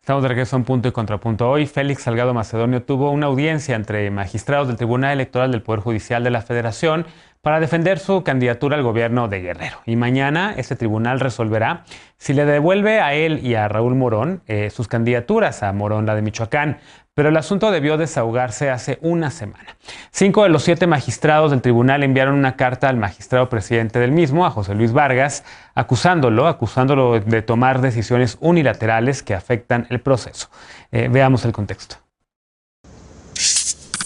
Estamos de regreso en Punto y Contrapunto. Hoy, Félix Salgado Macedonio tuvo una audiencia entre magistrados del Tribunal Electoral del Poder Judicial de la Federación para defender su candidatura al gobierno de Guerrero. Y mañana este tribunal resolverá si le devuelve a él y a Raúl Morón sus candidaturas, a Morón la de Michoacán. Pero el asunto debió desahogarse hace una semana. 5 de los 7 magistrados del tribunal enviaron una carta al magistrado presidente del mismo, a José Luis Vargas, acusándolo de tomar decisiones unilaterales que afectan el proceso. Veamos el contexto.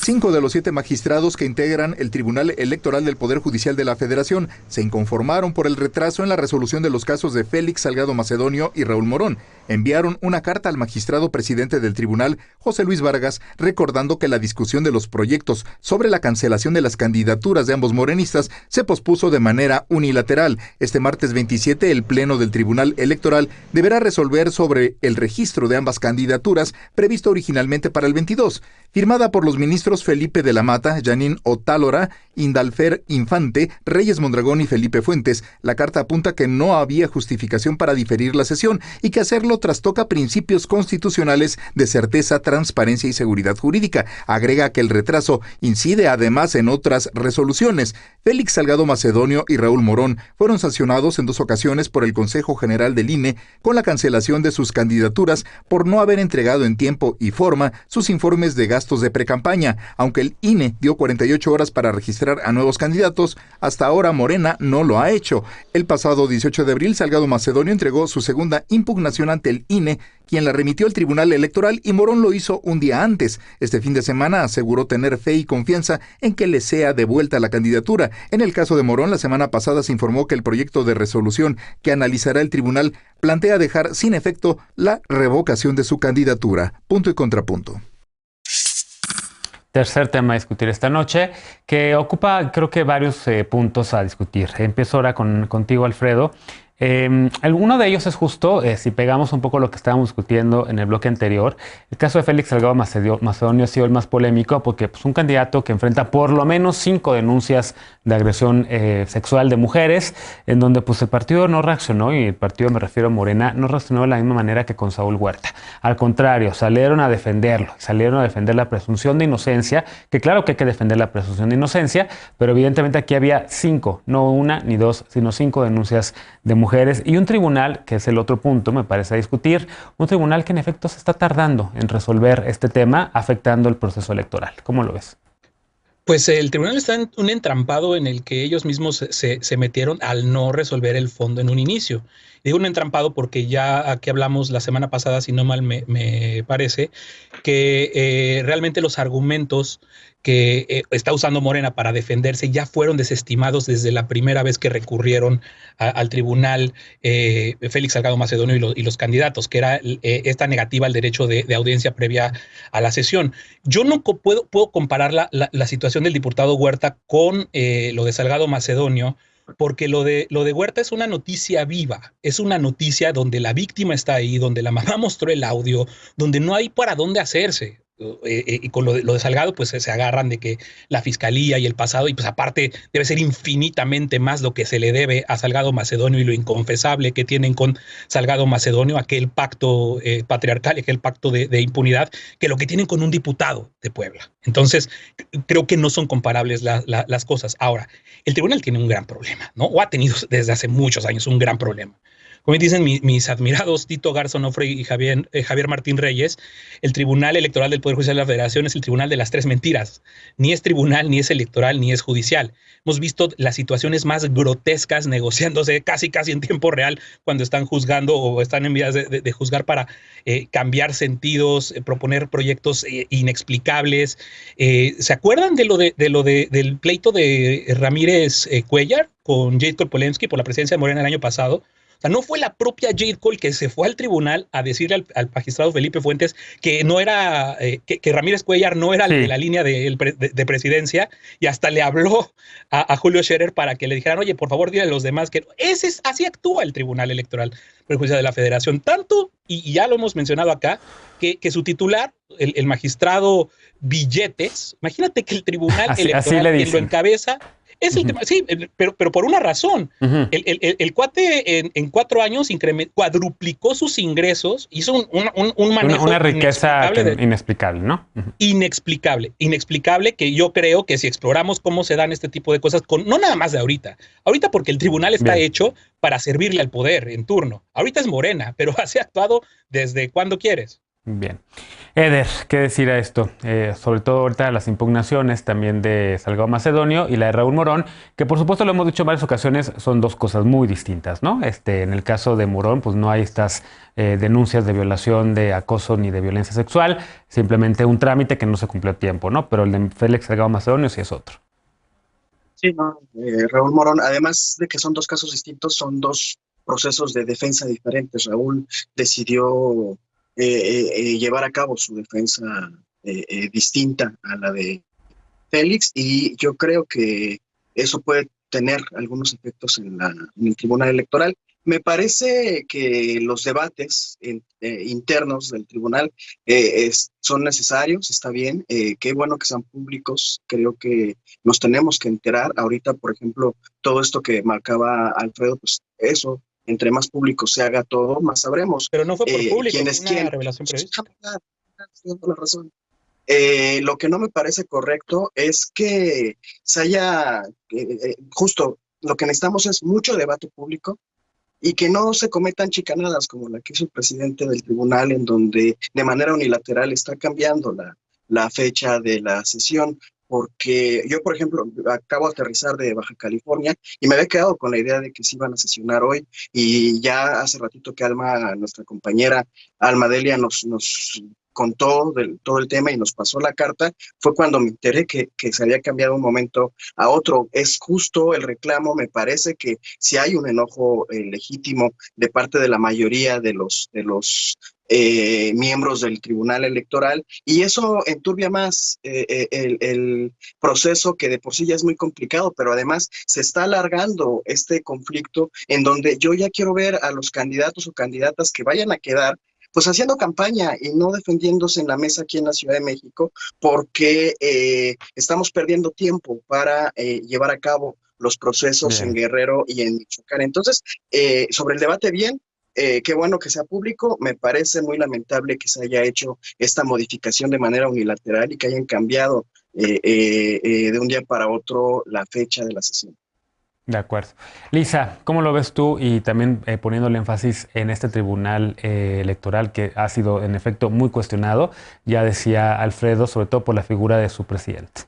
5 de los 7 magistrados que integran el Tribunal Electoral del Poder Judicial de la Federación se inconformaron por el retraso en la resolución de los casos de Félix Salgado Macedonio y Raúl Morón. Enviaron una carta al magistrado presidente del tribunal, José Luis Vargas, recordando que la discusión de los proyectos sobre la cancelación de las candidaturas de ambos morenistas se pospuso de manera unilateral. Este martes 27, el Pleno del Tribunal Electoral deberá resolver sobre el registro de ambas candidaturas, previsto originalmente para el 22, firmada por los ministros Felipe de la Mata, Yanín Otálora, Indalfer Infante, Reyes Mondragón y Felipe Fuentes. La carta apunta que no había justificación para diferir la sesión y que hacerlo trastoca principios constitucionales de certeza, transparencia y seguridad jurídica. Agrega que el retraso incide además en otras resoluciones. Félix Salgado Macedonio y Raúl Morón fueron sancionados en 2 ocasiones por el Consejo General del INE con la cancelación de sus candidaturas por no haber entregado en tiempo y forma sus informes de gastos de precampaña. Aunque el INE dio 48 horas para registrar a nuevos candidatos, hasta ahora Morena no lo ha hecho. El pasado 18 de abril, Salgado Macedonio entregó su segunda impugnación ante el INE, quien la remitió al Tribunal Electoral, y Morón lo hizo un día antes. Este fin de semana aseguró tener fe y confianza en que le sea devuelta la candidatura. En el caso de Morón, la semana pasada se informó que el proyecto de resolución que analizará el tribunal plantea dejar sin efecto la revocación de su candidatura. Punto y contrapunto. Tercer tema a discutir esta noche, que ocupa creo que varios puntos a discutir. Empiezo ahora contigo, Alfredo. Uno de ellos es justo, si pegamos un poco lo que estábamos discutiendo en el bloque anterior, el caso de Félix Salgado Macedonio ha sido el más polémico porque pues, un candidato que enfrenta por lo menos 5 denuncias de agresión sexual de mujeres, en donde pues el partido no reaccionó, y el partido, me refiero a Morena, no reaccionó de la misma manera que con Saúl Huerta. Al contrario, salieron a defenderlo, salieron a defender la presunción de inocencia, que claro que hay que defender la presunción de inocencia, pero evidentemente aquí había 5, no 1 ni 2, sino 5 denuncias de mujeres. Y un tribunal, que es el otro punto, me parece, a discutir, un tribunal que en efecto se está tardando en resolver este tema, afectando el proceso electoral. ¿Cómo lo ves? Pues el tribunal está en un entrampado en el que ellos mismos se metieron al no resolver el fondo en un inicio. Digo un entrampado porque ya aquí hablamos la semana pasada, si no mal me parece, que realmente los argumentos que está usando Morena para defenderse ya fueron desestimados desde la primera vez que recurrieron al tribunal Félix Salgado Macedonio y los candidatos, que era esta negativa al derecho de audiencia previa a la sesión. Yo no puedo comparar la situación del diputado Huerta con lo de Salgado Macedonio, porque lo de Huerta es una noticia viva, es una noticia donde la víctima está ahí, donde la mamá mostró el audio, donde no hay para dónde hacerse. Y con lo de Salgado, pues se agarran de que la fiscalía y el pasado, y pues aparte debe ser infinitamente más lo que se le debe a Salgado Macedonio y lo inconfesable que tienen con Salgado Macedonio, aquel pacto patriarcal, aquel pacto de impunidad, que lo que tienen con un diputado de Puebla. Entonces, creo que no son comparables las cosas. Ahora, el tribunal tiene un gran problema, ¿no? O ha tenido desde hace muchos años un gran problema. Como dicen mis admirados Tito Garzón Onofre y Javier Martín Reyes, el Tribunal Electoral del Poder Judicial de la Federación es el tribunal de las 3 mentiras. Ni es tribunal, ni es electoral, ni es judicial. Hemos visto las situaciones más grotescas negociándose casi en tiempo real cuando están juzgando o están en vías de juzgar para cambiar sentidos, proponer proyectos inexplicables. ¿Se acuerdan del pleito de Ramírez Cuellar con Jade Kolpolensky por la presidencia de Morena el año pasado? O sea, no fue la propia Jade Cole que se fue al tribunal a decirle al magistrado Felipe Fuentes que no era, que Ramírez Cuellar no era de la línea de presidencia, y hasta le habló a Julio Scherer para que le dijeran, oye, por favor, dile a los demás que así actúa el Tribunal Electoral Judicial de la Federación. Tanto, y ya lo hemos mencionado acá, que su titular, el magistrado Billetes, imagínate que el Tribunal Electoral que lo encabeza Es el tema, sí, pero por una razón. El cuate en 4 años cuadruplicó sus ingresos, hizo un manejo una riqueza inexplicable, inexplicable, ¿no? inexplicable, que yo creo que si exploramos cómo se dan este tipo de cosas, no nada más de ahorita porque el tribunal está hecho para servirle al poder en turno. Ahorita es Morena, pero se ha actuado desde cuando quieres. Bien. Eder, ¿qué decir a esto? Sobre todo ahorita las impugnaciones también de Salgado Macedonio y la de Raúl Morón, que por supuesto lo hemos dicho en varias ocasiones, son dos cosas muy distintas, ¿no? En el caso de Morón, pues no hay estas denuncias de violación, de acoso ni de violencia sexual, simplemente un trámite que no se cumplió a tiempo, ¿no? Pero el de Félix Salgado Macedonio sí es otro. Sí, no, Raúl Morón, además de que son dos casos distintos, son dos procesos de defensa diferentes. Raúl decidió llevar a cabo su defensa distinta a la de Félix, y yo creo que eso puede tener algunos efectos en el Tribunal Electoral. Me parece que los debates internos del tribunal son necesarios, está bien, qué bueno que sean públicos, creo que nos tenemos que enterar. Ahorita, por ejemplo, todo esto que marcaba Alfredo, pues eso, entre más público se haga todo, más sabremos. Pero no fue por público, quién es fue una quién. revelación periodística. Tienes la razón. Lo que no me parece correcto es que se haya, justo lo que necesitamos es mucho debate público y que no se cometan chicanadas como la que hizo el presidente del tribunal, en donde de manera unilateral está cambiando la fecha de la sesión. Porque yo, por ejemplo, acabo de aterrizar de Baja California y me había quedado con la idea de que se iban a sesionar hoy, y ya hace ratito que Alma, nuestra compañera Alma Delia, nos contó todo el tema y nos pasó la carta, fue cuando me enteré que se había cambiado un momento a otro. Es justo el reclamo, me parece que si hay un enojo legítimo de parte de la mayoría de los miembros del Tribunal Electoral, y eso enturbia más el proceso, que de por sí ya es muy complicado, pero además se está alargando este conflicto en donde yo ya quiero ver a los candidatos o candidatas que vayan a quedar pues haciendo campaña y no defendiéndose en la mesa aquí en la Ciudad de México, porque estamos perdiendo tiempo para llevar a cabo los procesos en Guerrero y en Michoacán. Entonces, sobre el debate, bien, qué bueno que sea público. Me parece muy lamentable que se haya hecho esta modificación de manera unilateral y que hayan cambiado de un día para otro la fecha de la sesión. De acuerdo. Lisa, ¿cómo lo ves tú? Y también poniéndole énfasis en este tribunal electoral que ha sido en efecto muy cuestionado, ya decía Alfredo, sobre todo por la figura de su presidente.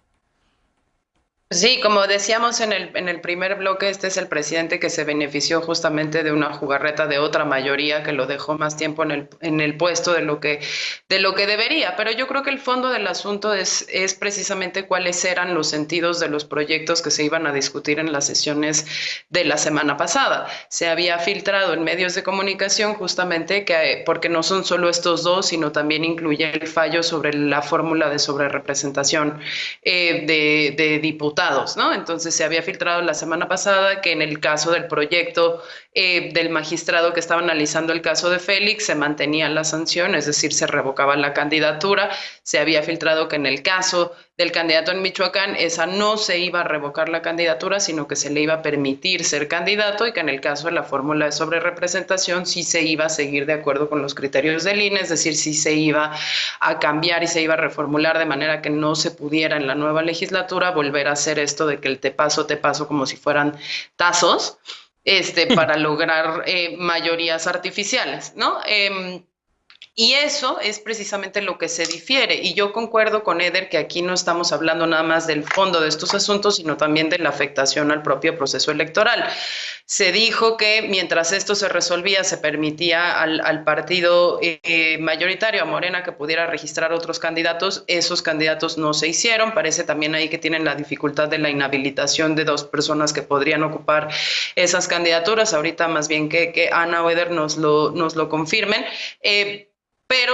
Sí, como decíamos en el primer bloque, este es el presidente que se benefició justamente de una jugarreta de otra mayoría que lo dejó más tiempo en el puesto de lo que debería. Pero yo creo que el fondo del asunto es precisamente cuáles eran los sentidos de los proyectos que se iban a discutir en las sesiones de la semana pasada. Se había filtrado en medios de comunicación justamente porque no son solo estos dos, sino también incluye el fallo sobre la fórmula de sobrerepresentación de diputados, ¿no? Entonces se había filtrado la semana pasada que en el caso del proyecto del magistrado que estaba analizando el caso de Félix se mantenía la sanción, es decir, se revocaba la candidatura. Se había filtrado que en el caso del candidato en Michoacán, esa no se iba a revocar la candidatura, sino que se le iba a permitir ser candidato, y que en el caso de la fórmula de sobrerepresentación sí se iba a seguir de acuerdo con los criterios del INE, es decir, sí se iba a cambiar y se iba a reformular de manera que no se pudiera en la nueva legislatura volver a hacer esto de que el te paso como si fueran tazos, para lograr mayorías artificiales, ¿no? Y eso es precisamente lo que se difiere. Y yo concuerdo con Eder que aquí no estamos hablando nada más del fondo de estos asuntos, sino también de la afectación al propio proceso electoral. Se dijo que mientras esto se resolvía, se permitía al partido mayoritario, a Morena, que pudiera registrar otros candidatos. Esos candidatos no se hicieron. Parece también ahí que tienen la dificultad de la inhabilitación de 2 personas que podrían ocupar esas candidaturas. Ahorita más bien que Ana o Eder nos lo confirmen. Pero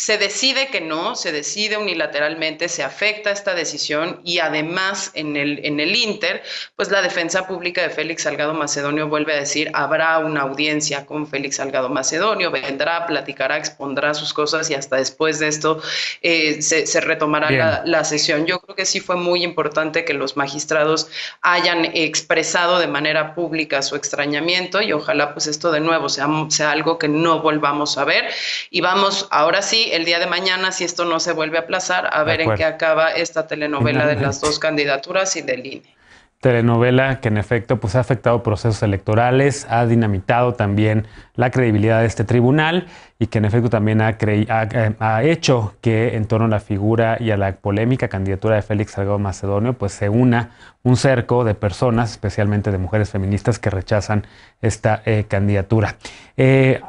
se decide que no, se decide unilateralmente, se afecta esta decisión y además en el Inter, pues la defensa pública de Félix Salgado Macedonio vuelve a decir, habrá una audiencia con Félix Salgado Macedonio, vendrá, platicará, expondrá sus cosas y hasta después de esto se retomará la sesión. Yo creo que sí fue muy importante que los magistrados hayan expresado de manera pública su extrañamiento y ojalá pues esto de nuevo sea algo que no volvamos a ver y vamos ahora sí el día de mañana, si esto no se vuelve a aplazar, a ver en qué acaba esta telenovela de las dos candidaturas y del INE. Telenovela que en efecto pues ha afectado procesos electorales, ha dinamitado también la credibilidad de este tribunal y que en efecto también ha hecho que en torno a la figura y a la polémica candidatura de Félix Salgado Macedonio pues se una un cerco de personas, especialmente de mujeres feministas que rechazan esta candidatura.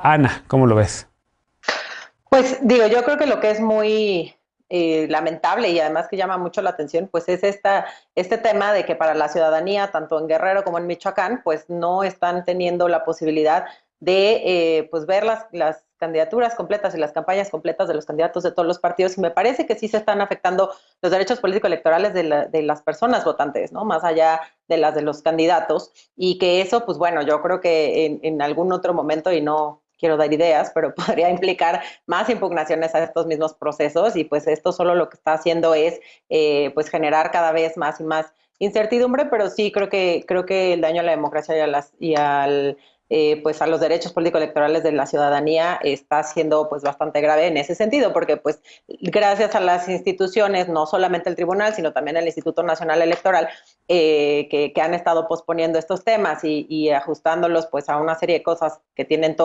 Ana, ¿cómo lo ves? Pues digo, yo creo que lo que es muy lamentable y además que llama mucho la atención, pues es este tema de que para la ciudadanía, tanto en Guerrero como en Michoacán, pues no están teniendo la posibilidad de pues ver las candidaturas completas y las campañas completas de los candidatos de todos los partidos y me parece que sí se están afectando los derechos político-electorales de las personas votantes, ¿no? Más allá de las de los candidatos y que eso, pues bueno, yo creo que en algún otro momento y no quiero dar ideas, pero podría implicar más impugnaciones a estos mismos procesos y pues esto solo lo que está haciendo es pues generar cada vez más y más incertidumbre, pero sí creo que el daño a la democracia pues a los derechos político-electorales de la ciudadanía está siendo pues bastante grave en ese sentido, porque pues gracias a las instituciones, no solamente el tribunal, sino también el Instituto Nacional Electoral, que han estado posponiendo estos temas y ajustándolos pues a una serie de cosas que tienen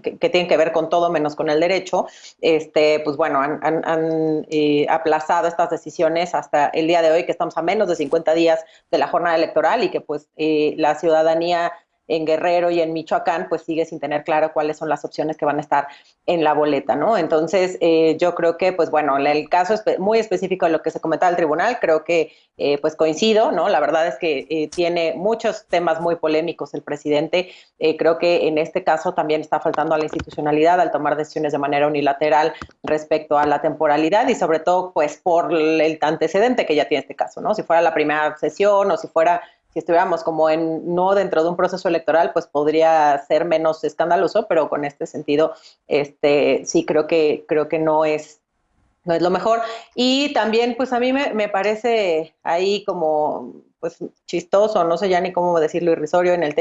que tienen que ver con todo menos con el derecho, pues bueno, han aplazado estas decisiones hasta el día de hoy, que estamos a menos de 50 días de la jornada electoral y que pues la ciudadanía en Guerrero y en Michoacán, pues sigue sin tener claro cuáles son las opciones que van a estar en la boleta, ¿no? Entonces, yo creo que, pues bueno, el caso es muy específico de lo que se comentaba el tribunal, creo que, pues coincido, ¿no? La verdad es que tiene muchos temas muy polémicos el presidente, creo que en este caso también está faltando a la institucionalidad al tomar decisiones de manera unilateral respecto a la temporalidad y sobre todo, pues, por el antecedente que ya tiene este caso, ¿no? Si fuera la primera sesión o si estuviéramos como no dentro de un proceso electoral, pues podría ser menos escandaloso, pero con este sentido, sí creo que no es lo mejor. Y también, pues a mí me parece ahí como pues chistoso, no sé ya ni cómo decirlo, irrisorio en los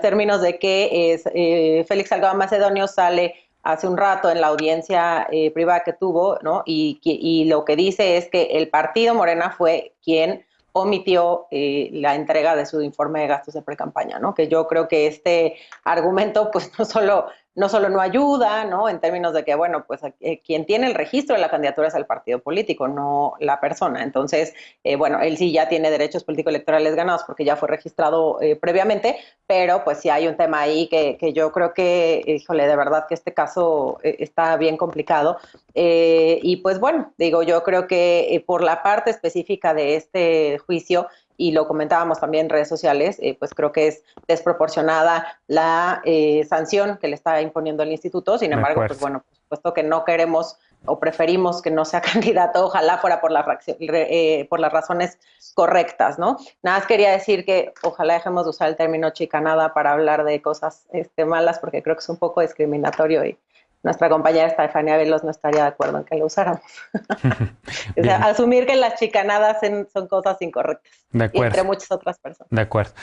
términos de que Félix Salgado Macedonio sale hace un rato en la audiencia privada que tuvo, ¿no? Y lo que dice es que el partido Morena fue quien omitió la entrega de su informe de gastos de precampaña, ¿no? Que yo creo que este argumento, pues no solo no ayuda, ¿no? En términos de que, bueno, pues quien tiene el registro de la candidatura es el partido político, no la persona. Entonces, bueno, él sí ya tiene derechos político-electorales ganados porque ya fue registrado previamente, pero pues sí hay un tema ahí que yo creo que, híjole, de verdad que este caso está bien complicado. Y pues bueno, digo, yo creo que por la parte específica de este juicio, y lo comentábamos también en redes sociales, pues creo que es desproporcionada la sanción que le está imponiendo el instituto. Sin embargo, pues bueno, por supuesto que no queremos o preferimos que no sea candidato, ojalá fuera por las razones correctas, ¿no? Nada más quería decir que ojalá dejemos de usar el término chicanada para hablar de cosas malas, porque creo que es un poco discriminatorio y nuestra compañera Estefanía Veloz no estaría de acuerdo en que lo usáramos. O sea, asumir que las chicanadas son cosas incorrectas. De acuerdo. Entre muchas otras personas. De acuerdo.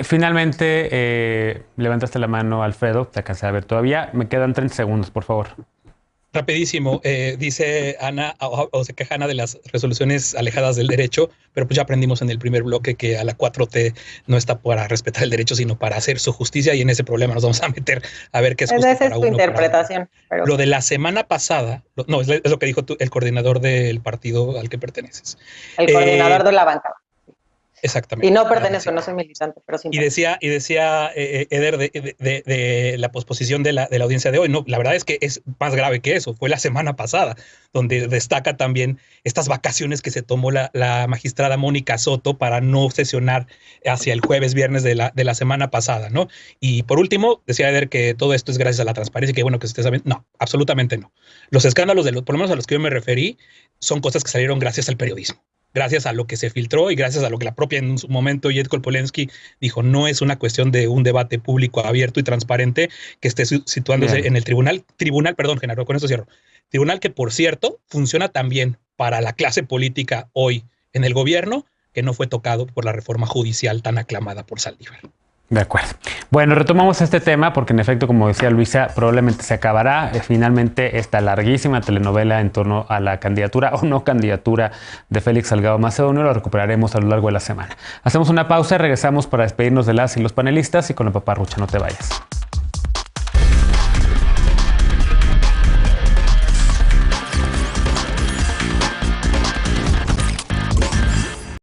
Finalmente, levantaste la mano, Alfredo, te alcancé a ver todavía. Me quedan 30 segundos, por favor. Rapidísimo, dice Ana, o se queja Ana de las resoluciones alejadas del derecho, pero pues ya aprendimos en el primer bloque que a la 4T no está para respetar el derecho, sino para hacer su justicia, y en ese problema nos vamos a meter a ver qué es justo esa para es uno. tu interpretación. Pero... Lo de la semana pasada, es lo que dijo el coordinador del partido al que perteneces. El coordinador de la bancada. Exactamente. Y no pertenezco, no soy militante, pero sí. Y decía Eder de la posposición de la audiencia de hoy. No, la verdad es que es más grave que eso. Fue la semana pasada, donde destaca también estas vacaciones que se tomó la magistrada Mónica Soto para no sesionar hacia el jueves, viernes de la semana pasada, ¿no? Y por último, decía Eder que todo esto es gracias a la transparencia y que bueno que se esté sabiendo. No, absolutamente no. Los escándalos, por lo menos a los que yo me referí, son cosas que salieron gracias al periodismo. Gracias a lo que se filtró y gracias a lo que la propia en su momento Yetko Polensky dijo, no es una cuestión de un debate público abierto y transparente que esté situándose en el tribunal, perdón, Genaro, con eso cierro. Tribunal que, por cierto, funciona también para la clase política hoy en el gobierno, que no fue tocado por la reforma judicial tan aclamada por Saldívar. De acuerdo. Bueno, retomamos este tema porque en efecto, como decía Luisa, probablemente se acabará finalmente esta larguísima telenovela en torno a la candidatura o no candidatura de Félix Salgado Macedonio. Lo recuperaremos a lo largo de la semana. Hacemos una pausa y regresamos para despedirnos de las y los panelistas y con la paparrucha. No te vayas.